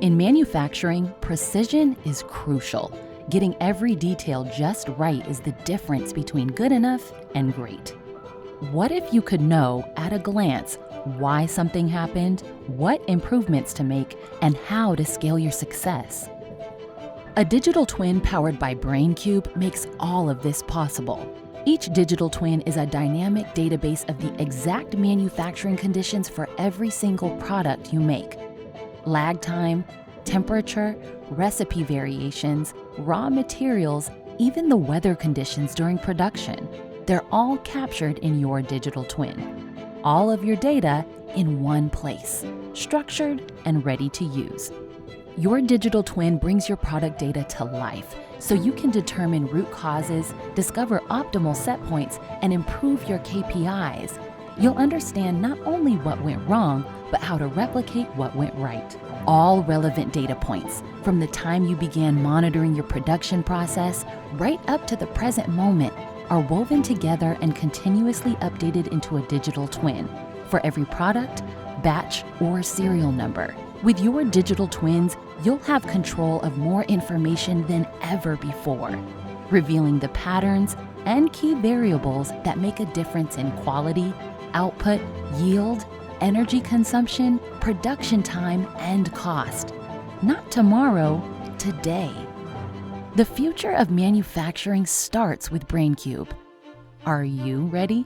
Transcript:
In manufacturing, precision is crucial. Getting every detail just right is the difference between good enough and great. What if you could know at a glance why something happened, what improvements to make, and how to scale your success? A digital twin powered by Braincube makes all of this possible. Each digital twin is a dynamic database of the exact manufacturing conditions for every single product you make. Lag time, temperature, recipe variations, raw materials, even the weather conditions during production. They're all captured in your digital twin. All of your data in one place, structured and ready to use. Your digital twin brings your product data to life so you can determine root causes, discover optimal set points, and improve your KPIs. You'll understand not only what went wrong, but how to replicate what went right. All relevant data points, from the time you began monitoring your production process right up to the present moment, are woven together and continuously updated into a digital twin for every product, batch, or serial number. With your digital twins, you'll have control of more information than ever before, revealing the patterns and key variables that make a difference in quality, output, yield, energy consumption, production time, and cost. Not tomorrow, today. The future of manufacturing starts with Braincube. Are you ready?